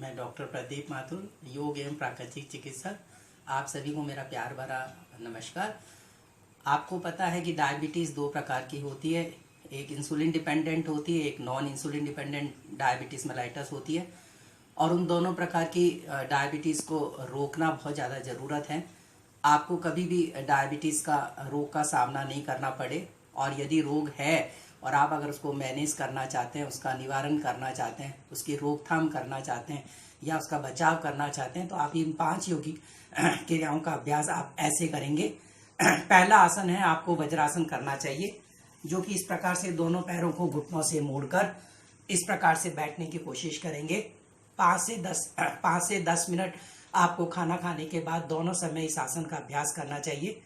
मैं डॉक्टर प्रदीप माथुर, योग एवं प्राकृतिक चिकित्सक। आप सभी को मेरा प्यार भरा नमस्कार। आपको पता है कि डायबिटीज़ दो प्रकार की होती है, एक इंसुलिन डिपेंडेंट होती है, एक non insulin dependent diabetes mellitus होती है। और उन दोनों प्रकार की डायबिटीज़ को रोकना बहुत ज़्यादा ज़रूरत है। आपको कभी भी डायबिटीज़ का रोग का सामना नहीं करना पड़े, और यदि रोग है और आप अगर उसको मैनेज करना चाहते हैं, उसका निवारण करना चाहते हैं, उसकी रोकथाम करना चाहते हैं या उसका बचाव करना चाहते हैं, तो आप इन 5 यौगिक क्रियाओं का अभ्यास आप ऐसे करेंगे। पहला आसन है, आपको वज्रासन करना चाहिए, जो कि इस प्रकार से दोनों पैरों को घुटनों से मोड़कर इस प्रकार से बैठने की कोशिश करेंगे। 5 से 10 मिनट आपको खाना खाने के बाद दोनों समय इस आसन का अभ्यास करना चाहिए।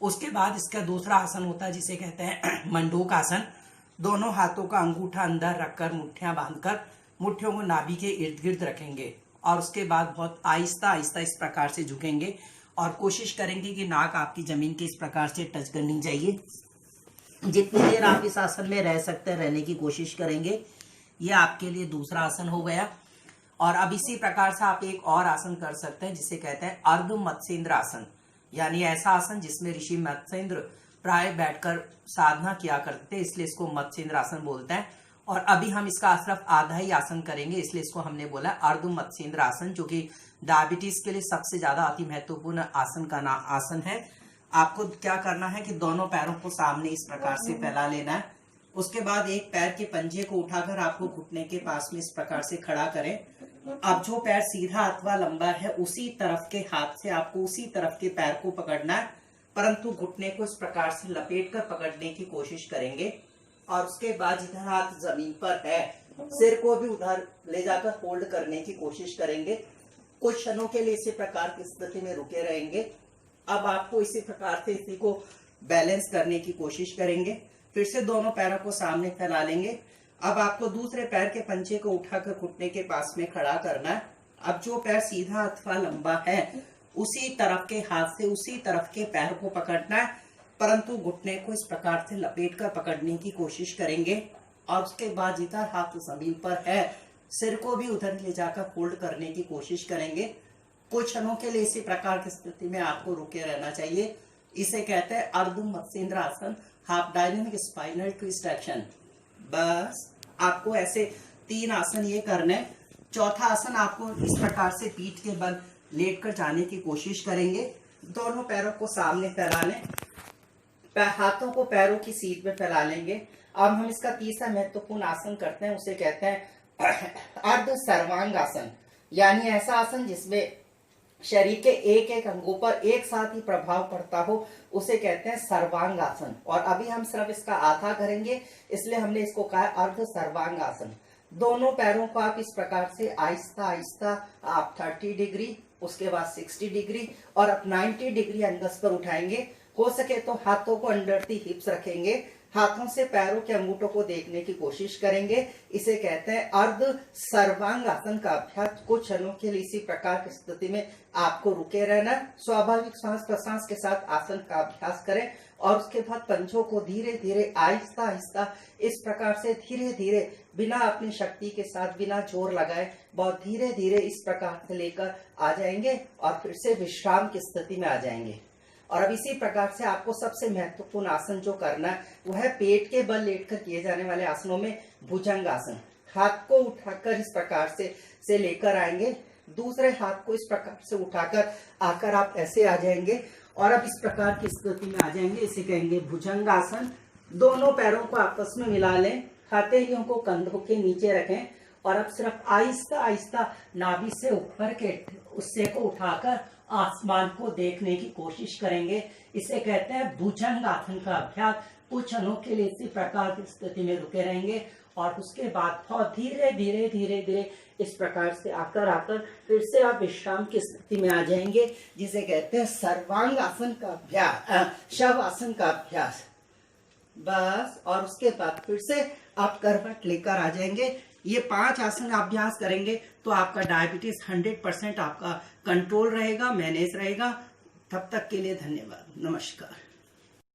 उसके बाद इसका दूसरा आसन होता है जिसे कहते हैं मंडूक आसन। दोनों हाथों का अंगूठा अंदर रखकर मुट्ठियां बांधकर मुट्ठियों को नाभि के इर्द गिर्द रखेंगे, और उसके बाद बहुत आहिस्ता आहिस्ता इस प्रकार से झुकेंगे और कोशिश करेंगे कि नाक आपकी जमीन के इस प्रकार से टच करनी चाहिए। जितनी देर आप इस आसन में रह सकते हैं रहने की कोशिश करेंगे। यह आपके लिए दूसरा आसन हो गया। और अब इसी प्रकार से आप एक और आसन कर सकते हैं जिसे कहते हैं अर्ध मत्स्येंद्र आसन, यानी ऐसा आसन जिसमें ऋषि मत्स्येंद्र प्राय बैठकर साधना किया करते थे, इसलिए इसको मत्स्येंद्र आसन बोलते हैं। और अभी हम इसका सिर्फ आधा ही आसन करेंगे, इसलिए इसको हमने बोला अर्ध मत्स्येंद्र आसन, जो कि डायबिटीज के लिए सबसे ज्यादा अति महत्वपूर्ण आसन का आसन है। आपको क्या करना है कि दोनों पैरों को सामने इस प्रकार से फैला लेना है। उसके बाद एक पैर के पंजे को उठाकर आपको घुटने के पास में इस प्रकार से खड़ा करें। अब जो पैर सीधा अथवा लंबा है उसी तरफ के हाथ से आपको उसी तरफ के पैर को पकड़ना है, परंतु घुटने को इस प्रकार से लपेट कर पकड़ने की कोशिश करेंगे। और उसके बाद जिधर हाथ जमीन पर है सिर को भी उधर ले जाकर होल्ड करने की कोशिश करेंगे। कुछ क्षणों के लिए इसी प्रकार की स्थिति में रुके रहेंगे। अब आपको इसी प्रकार से इसी को बैलेंस करने की कोशिश करेंगे। फिर से दोनों पैरों को सामने फैला लेंगे। अब आपको दूसरे पैर के पंजे को उठाकर घुटने के पास में खड़ा करना है। अब जो पैर सीधा अथवा लंबा है उसी तरफ के हाथ से उसी तरफ के पैर को पकड़ना है, परंतु घुटने को इस प्रकार से लपेट कर पकड़ने की कोशिश करेंगे। और उसके बाद जिधर हाथ जमीन पर है सिर को भी उधर ले जाकर होल्ड करने की कोशिश करेंगे। कुछ क्षणों के लिए इसी प्रकार की स्थिति में आपको रुके रहना चाहिए। इसे कहते हैं अर्ध मत्स्येंद्र आसन, half dynamic spinal twist action. बस आपको ऐसे 3 आसन ये करने। चौथा आसन आपको इस प्रकार से पीठ के बल लेटकर जाने की कोशिश करेंगे। दोनों पैरों को सामने फैलाने, हाथों को पैरों की सीट में फैला लेंगे। अब हम इसका तीसरा महत्वपूर्ण आसन करते हैं, उसे कहते हैं अर्ध सर्वांग आसन, यानी ऐसा आसन जिसमें शरीर के एक एक अंगों पर एक साथ ही प्रभाव पड़ता हो, उसे कहते हैं सर्वांग आसन। और अभी हम सिर्फ इसका आधा करेंगे, इसलिए हमने इसको कहा अर्ध सर्वांग आसन। दोनों पैरों को आप इस प्रकार से आहिस्ता आहिस्ता आप 30 डिग्री, उसके बाद 60 डिग्री और अब 90 डिग्री एंगल्स पर उठाएंगे। हो सके तो हाथों को अंडर दी हिप्स रखेंगे, हाथों से पैरों के अंगूठों को देखने की कोशिश करेंगे। इसे कहते हैं अर्ध सर्वांग आसन का अभ्यास। कुछ क्षणों के लिए इसी प्रकार की स्थिति में आपको रुके रहना। स्वाभाविक सांस प्रश्वास के साथ आसन का अभ्यास करें और उसके बाद पंजों को धीरे धीरे आहिस्ता आहिस्ता इस प्रकार से धीरे धीरे बिना अपनी शक्ति के साथ बिना जोर लगाए बहुत धीरे धीरे इस प्रकार से लेकर आ जाएंगे और फिर से विश्राम की स्थिति में आ जाएंगे। और अब इसी प्रकार से आपको सबसे महत्वपूर्ण आसन जो करना है वह है पेट के बल लेटकर किए जाने वाले आसनों में भुजंग आसन। हाथ को उठाकर इस प्रकार से लेकर आएंगे, दूसरे हाथ को इस प्रकार से उठाकर आकर आप ऐसे आ जाएंगे और अब इस प्रकार की स्थिति में आ जाएंगे। इसे कहेंगे भुजंग आसन। दोनों पैरों को आपस में मिला लें, हथेलियों को कंधों के नीचे रखें और अब सिर्फ आहिस्ता आहिस्ता नाभि से ऊपर के उससे को उठाकर आसमान को देखने की कोशिश करेंगे। इसे कहते हैं भुजंग आसन का अभ्यास। कुछ क्षणों के लिए इसी प्रकार की स्थिति में रुके रहेंगे और उसके बाद बहुत धीरे धीरे धीरे धीरे इस प्रकार से आकर फिर से आप विश्राम की स्थिति में आ जाएंगे, जिसे कहते हैं सर्वांग आसन का अभ्यास, शव आसन का अभ्यास। बस, और उसके बाद फिर से आप करवट लेकर आ जाएंगे। ये 5 आसन अभ्यास करेंगे तो आपका डायबिटीज 100% आपका कंट्रोल रहेगा, मैनेज रहेगा। तब तक के लिए धन्यवाद, नमस्कार।